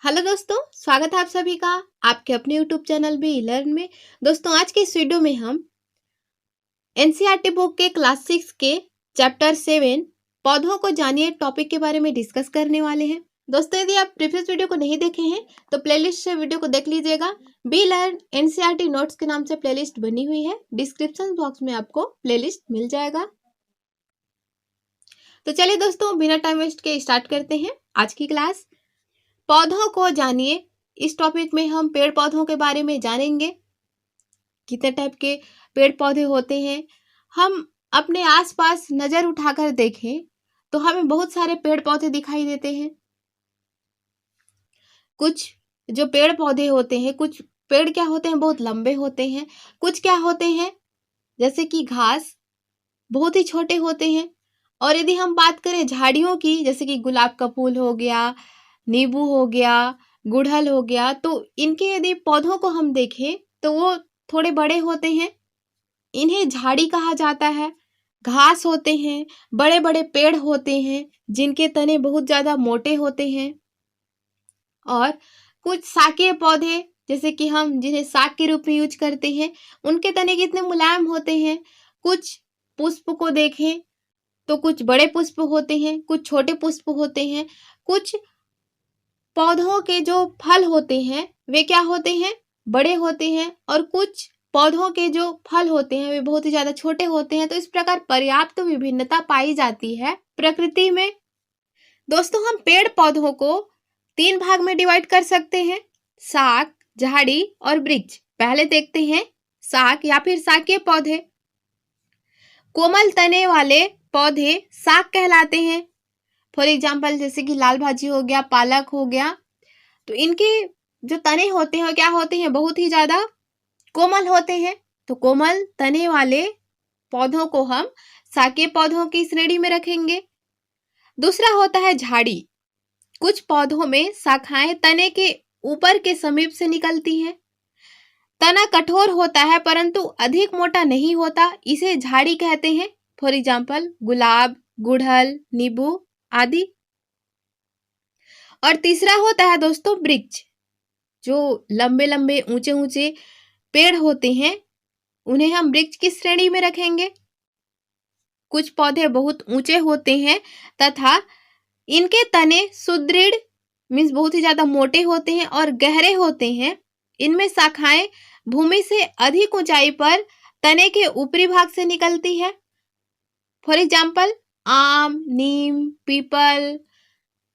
Hello दोस्तों, स्वागत है आप सभी का आपके अपने यूट्यूब चैनल भी लर्न में। दोस्तों, आज के इस वीडियो में हम एनसीईआरटी बुक के क्लास 6 के चैप्टर 7 पौधों को जानिए टॉपिक के बारे में डिस्कस करने वाले हैं। दोस्तों, यदि आप प्रीवियस वीडियो को नहीं देखे हैं तो प्लेलिस्ट से वीडियो को देख लीजिएगा। बी लर्न एनसीईआरटी नोट्स के नाम से प्लेलिस्ट बनी हुई है, डिस्क्रिप्शन बॉक्स में आपको प्लेलिस्ट मिल जाएगा। तो चलिए दोस्तों, बिना टाइम वेस्ट के स्टार्ट करते हैं आज की क्लास। पौधों को जानिए, इस टॉपिक में हम पेड़ पौधों के बारे में जानेंगे। कितने टाइप के पेड़ पौधे होते हैं, हम अपने आसपास नजर उठाकर देखें तो हमें बहुत सारे पेड़ पौधे दिखाई देते हैं। कुछ जो पेड़ पौधे होते हैं, कुछ पेड़ क्या होते हैं, बहुत लंबे होते हैं। कुछ क्या होते हैं, जैसे कि घास, बहुत ही छोटे होते हैं। और यदि हम बात करें झाड़ियों की, जैसे कि गुलाब का फूल हो गया, नींबू हो गया, गुड़हल हो गया, तो इनके यदि पौधों को हम देखें तो वो थोड़े बड़े होते हैं। इन्हें झाड़ी कहा जाता है। घास होते हैं, बड़े बड़े पेड़ होते हैं जिनके तने बहुत ज्यादा मोटे होते हैं। और कुछ शाकीय पौधे, जैसे कि हम जिन्हें साग के रूप में यूज करते हैं, उनके तने कितने मुलायम होते हैं। कुछ पुष्प को देखें तो कुछ बड़े पुष्प होते हैं, कुछ छोटे पुष्प होते हैं। कुछ पौधों के जो फल होते हैं वे क्या होते हैं, बड़े होते हैं। और कुछ पौधों के जो फल होते हैं वे बहुत ही ज्यादा छोटे होते हैं। तो इस प्रकार पर्याप्त विभिन्नता पाई जाती है प्रकृति में। दोस्तों, हम पेड़ पौधों को 3 भाग में डिवाइड कर सकते हैं, शाक, झाड़ी और वृक्ष। पहले देखते हैं शाक या फिर शाकीय पौधे। कोमल तने वाले पौधे शाक कहलाते हैं। फॉर एग्जाम्पल, जैसे कि लाल भाजी हो गया, पालक हो गया, तो इनके जो तने होते हैं क्या होते हैं, बहुत ही ज्यादा कोमल होते हैं। तो कोमल तने वाले पौधों को हम शाकीय पौधों की श्रेणी में रखेंगे। दूसरा होता है झाड़ी। कुछ पौधों में शाखाएं तने के ऊपर के समीप से निकलती हैं। तना कठोर होता है परंतु अधिक मोटा नहीं होता, इसे झाड़ी कहते हैं। फॉर एग्जाम्पल, गुलाब, गुड़हल, नींबू आदि। और तीसरा होता है दोस्तों वृक्ष। जो लंबे लंबे ऊंचे ऊंचे पेड़ होते हैं उन्हें हम वृक्ष की श्रेणी में रखेंगे। कुछ पौधे बहुत ऊंचे होते हैं तथा इनके तने सुदृढ़ मीन्स बहुत ही ज्यादा मोटे होते हैं और गहरे होते हैं। इनमें शाखाएं भूमि से अधिक ऊंचाई पर तने के ऊपरी भाग से निकलती है। फॉर एग्जाम्पल, आम, नीम, पीपल,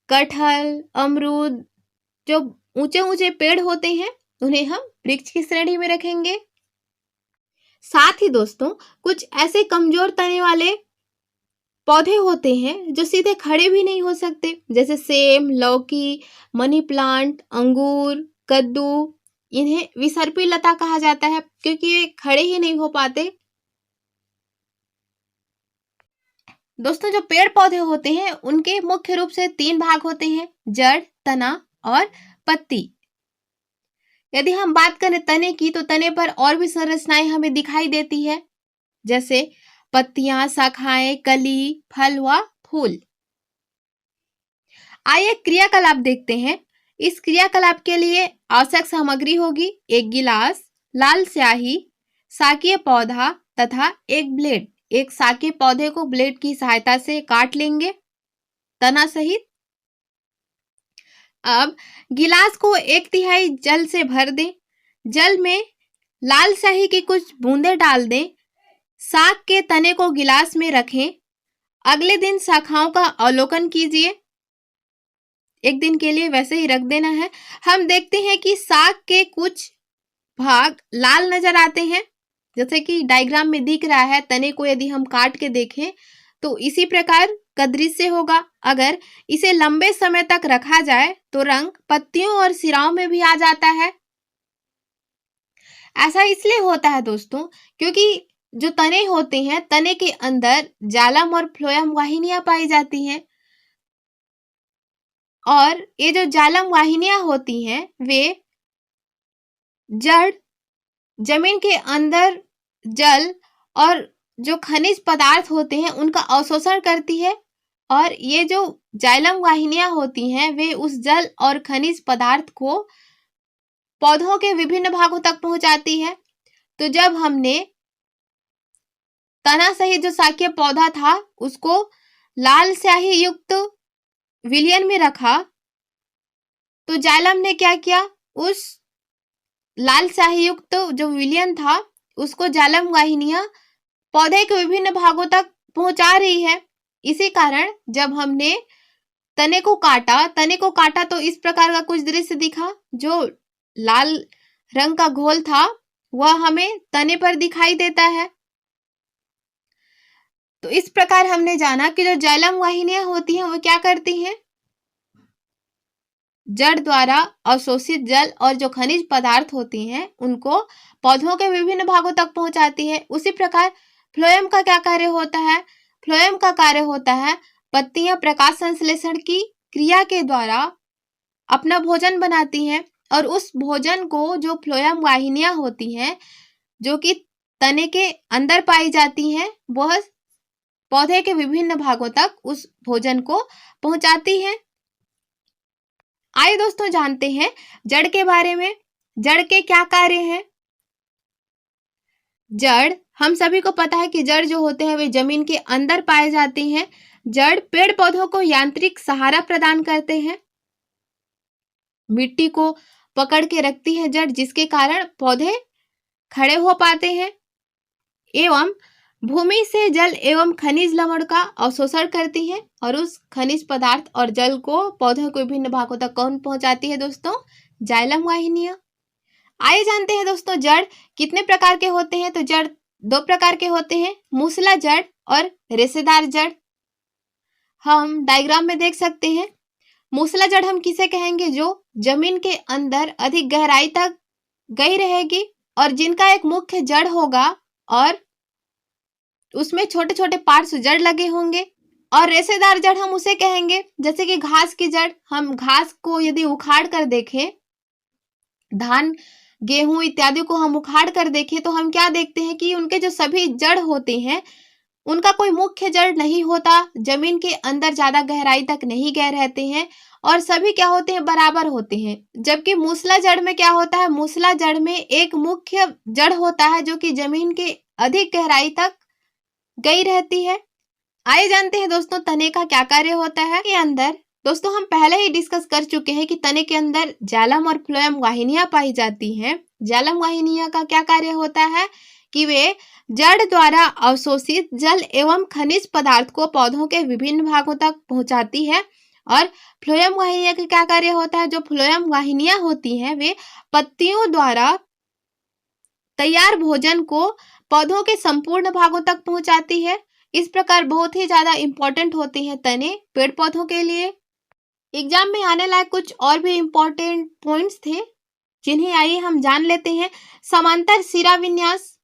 कटहल, अमरूद, जो ऊंचे ऊंचे पेड़ होते हैं उन्हें हम वृक्ष की श्रेणी में रखेंगे। साथ ही दोस्तों, कुछ ऐसे कमजोर तने वाले पौधे होते हैं जो सीधे खड़े भी नहीं हो सकते, जैसे सेम, लौकी, मनी प्लांट, अंगूर, कद्दू। इन्हें विसर्पी लता कहा जाता है क्योंकि ये खड़े ही नहीं हो पाते। दोस्तों, जो पेड़ पौधे होते हैं उनके मुख्य रूप से 3 भाग होते हैं, जड़, तना और पत्ती। यदि हम बात करें तने की, तो तने पर और भी संरचनाएं हमें दिखाई देती है, जैसे पत्तियां, शाखाएं, कली, फल व फूल। आइए क्रियाकलाप देखते हैं। इस क्रियाकलाप के लिए आवश्यक सामग्री होगी एक गिलास, लाल स्याही, शाकीय पौधा तथा एक ब्लेड। एक शाकीय पौधे को ब्लेड की सहायता से काट लेंगे तना सहित। अब गिलास को 1/3 जल से भर दें। जल में लाल स्याही की कुछ बूंदें डाल दें। शाक के तने को गिलास में रखें। अगले दिन शाखाओं का अवलोकन कीजिए। एक दिन के लिए वैसे ही रख देना है। हम देखते हैं कि शाक के कुछ भाग लाल नजर आते हैं, जैसे कि डायग्राम में दिख रहा है। तने को यदि हम काट के देखें तो इसी प्रकार का दृश्य होगा। अगर इसे लंबे समय तक रखा जाए तो रंग पत्तियों और सिराओं में भी आ जाता है। ऐसा इसलिए होता है दोस्तों क्योंकि जो तने होते हैं, तने के अंदर जालम और फ्लोएम वाहिनियां पाई जाती हैं। और ये जो जालम वाहिनियां होती हैं वे जड़, जमीन के अंदर जल और जो खनिज पदार्थ होते हैं उनका अवशोषण करती है। और ये जो जाइलम वाहिनियां होती हैं वे उस जल और खनिज पदार्थ को पौधों के विभिन्न भागों तक पहुंचाती है। तो जब हमने तना सहित जो शाकीय पौधा था उसको लाल स्याही युक्त विलयन में रखा, तो जाइलम ने क्या किया, उस लाल स्याही युक्त जो विलयन था उसको जाइलम वाहिनियां पौधे के विभिन्न भागों तक पहुंचा रही है। इसी कारण जब हमने तने को काटा तो इस प्रकार का कुछ दृश्य दिखा। जो लाल रंग का घोल था वह हमें तने पर दिखाई देता है। तो इस प्रकार हमने जाना कि जो जाइलम वाहिनियां होती हैं वो क्या करती हैं, जड़ द्वारा अवशोषित जल और जो खनिज पदार्थ होती हैं उनको पौधों के विभिन्न भागों तक पहुंचाती है। उसी प्रकार फ्लोएम का क्या कार्य होता है, फ्लोएम का कार्य होता है पत्तियां प्रकाश संश्लेषण की क्रिया के द्वारा अपना भोजन बनाती हैं और उस भोजन को जो फ्लोएम वाहिनियां होती हैं जो कि तने के अंदर पाई जाती हैं वह पौधे के विभिन्न भागों तक उस भोजन को पहुंचाती हैं। आइए दोस्तों जानते हैं जड़ के बारे में। जड़ के क्या कार्य हैं। जड़, हम सभी को पता है कि जड़ जो होते हैं वे जमीन के अंदर पाए जाते हैं। जड़ पेड़ पौधों को यांत्रिक सहारा प्रदान करते हैं, मिट्टी को पकड़ के रखती है जड़, जिसके कारण पौधे खड़े हो पाते हैं, एवं भूमि से जल एवं खनिज लवण का अवशोषण करती है और उस खनिज पदार्थ और जल को पौधों के विभिन्न भागों तक कौन पहुंचाती है दोस्तों, जाइलम वाहिनियां। आइए जानते हैं दोस्तों जड़ कितने प्रकार के होते हैं। तो जड़ दो प्रकार के होते हैं, मूसला जड़ और रेशेदार जड़। हम डायग्राम में देख सकते हैं। मूसला जड़ हम किसे कहेंगे, जो जमीन के अंदर अधिक गहराई तक गई रहेगी और जिनका एक मुख्य जड़ होगा और उसमें छोटे छोटे पार्ट्स जड़ लगे होंगे। और रेशेदार जड़ हम उसे कहेंगे जैसे कि घास की जड़। हम घास को यदि उखाड़ कर देखें, धान गेहूं इत्यादि को हम उखाड़ कर देखें तो हम क्या देखते हैं कि उनके जो सभी जड़ होते हैं उनका कोई मुख्य जड़ नहीं होता, जमीन के अंदर ज्यादा गहराई तक नहीं गए रहते हैं और सभी क्या होते हैं, बराबर होते हैं। जबकि मूसला जड़ में क्या होता है, मूसला जड़ में एक मुख्य जड़ होता है जो कि जमीन के अधिक गहराई तक गई रहती है। आइए जानते हैं दोस्तों तने का क्या कार्य होता है। के अंदर दोस्तों हम पहले ही डिस्कस कर चुके हैं कि तने के अंदर जाइलम और फ्लोएम वाहिनियां पाई जाती हैं। जाइलम वाहिनियां का क्या कार्य होता है कि वे जड़ द्वारा अवशोषित जल एवं खनिज पदार्थ को पौधों के विभिन्न भागों तक पहुंचाती है। और फ्लोएम वाहिनियां का क्या कार्य होता है, जो फ्लोएम वाहिनियां होती हैं वे पत्तियों द्वारा तैयार भोजन को पौधों के संपूर्ण भागों तक पहुंचाती है। इस प्रकार बहुत ही ज्यादा इंपॉर्टेंट होते हैं तने पेड़ पौधों के लिए। एग्जाम में आने लायक कुछ और भी इंपॉर्टेंट पॉइंट्स थे जिन्हें आइए हम जान लेते हैं। समांतर सिरा विन्यास,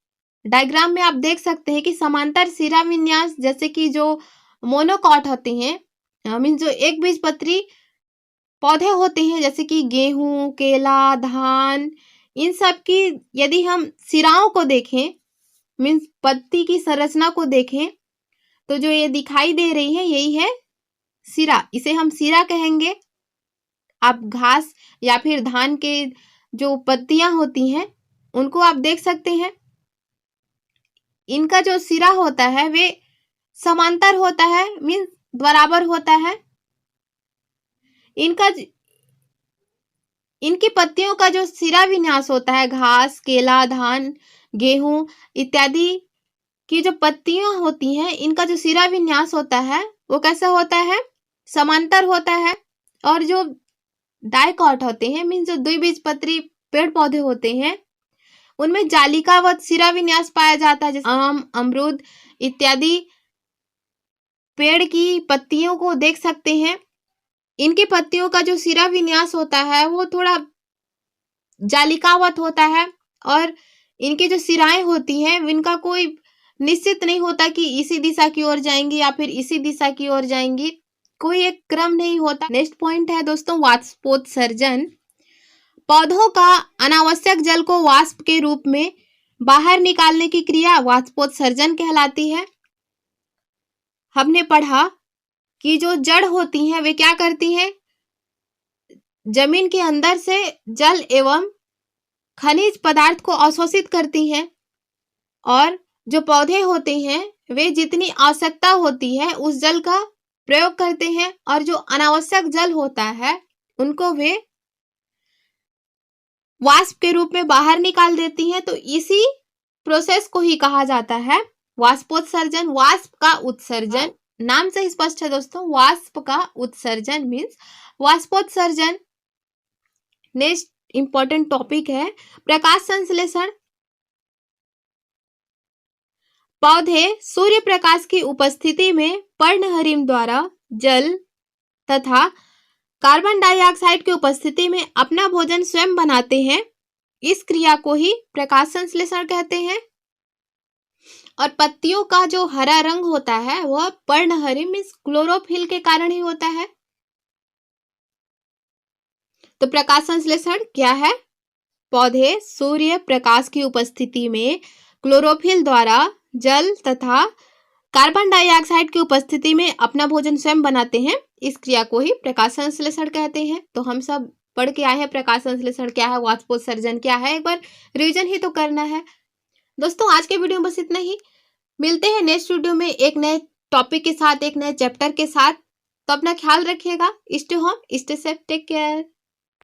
डायग्राम में आप देख सकते हैं कि समांतर सिरा विन्यास जैसे कि जो मोनोकॉट होते हैं, मीन्स जो एक बीजपत्री पौधे होते हैं जैसे कि गेहूं, केला, धान, इन सब की यदि हम सिराओं को देखें, मीन्स पत्ती की संरचना को देखें, तो जो ये दिखाई दे रही है यही है सिरा, इसे हम सिरा कहेंगे। आप घास या फिर धान के जो पत्तियां होती हैं उनको आप देख सकते हैं, इनका जो सिरा होता है वे समांतर होता है, मीन्स बराबर होता है। इनकी पत्तियों का जो सिरा विन्यास होता है, घास, केला, धान, गेहूं इत्यादि की जो पत्तियां होती हैं इनका जो सिरा विन्यास होता है वो कैसा होता है, समांतर होता है। और जो डाइकॉट होते हैं, मीन्स जो द्विबीजपत्री पेड़ पौधे होते हैं उनमें जालिकावत सिरा विन्यास पाया जाता है। जैसे आम, अमरूद इत्यादि पेड़ की पत्तियों को देख सकते हैं, इनकी पत्तियों का जो सिरा विन्यास होता है वो थोड़ा जालिकावत होता है और इनकी जो सिराएं होती हैं इनका कोई निश्चित नहीं होता कि इसी दिशा की ओर जाएंगी या फिर इसी दिशा की ओर जाएंगी, कोई एक क्रम नहीं होता। नेक्स्ट पॉइंट है दोस्तों वाष्पोत्सर्जन। पौधों का अनावश्यक जल को वाष्प के रूप में बाहर निकालने की क्रिया वाष्पोत्सर्जन कहलाती है। हमने पढ़ा की जो जड़ होती हैं वे क्या करती हैं, जमीन के अंदर से जल एवं खनिज पदार्थ को अवशोषित करती हैं, और जो पौधे होते हैं वे जितनी आवश्यकता होती है उस जल का प्रयोग करते हैं, और जो अनावश्यक जल होता है उनको वे वाष्प के रूप में बाहर निकाल देती हैं। तो इसी प्रोसेस को ही कहा जाता है वाष्पोत्सर्जन। वाष्प का उत्सर्जन, नाम से स्पष्ट है दोस्तों, वाष्प का उत्सर्जन मीन्स वाष्पोत्सर्जन। नेक्स्ट इंपॉर्टेंट टॉपिक है प्रकाश संश्लेषण। पौधे सूर्य प्रकाश की उपस्थिति में पर्णहरिम द्वारा जल तथा कार्बन डाइऑक्साइड की उपस्थिति में अपना भोजन स्वयं बनाते हैं। इस क्रिया को ही प्रकाश संश्लेषण कहते हैं। और पत्तियों का जो हरा रंग होता है वह पर्णहरिम मीन्स क्लोरोफिल के कारण ही होता है। तो प्रकाश संश्लेषण क्या है? पौधे सूर्य प्रकाश की उपस्थिति में क्लोरोफिल द्वारा जल तथा कार्बन डाइऑक्साइड की उपस्थिति में अपना भोजन स्वयं बनाते हैं। इस क्रिया को ही प्रकाश संश्लेषण कहते हैं। तो हम सब पढ़ के आए हैं प्रकाश संश्लेषण क्या है, वाष्पोत्सर्जन क्या है, एक बार रिवीजन ही तो करना है। दोस्तों आज के वीडियो में बस इतना ही। मिलते हैं नेक्स्ट वीडियो में एक नए टॉपिक के साथ, एक नए चैप्टर के साथ। तो अपना ख्याल रखिएगा। Stay home, stay safe, take care.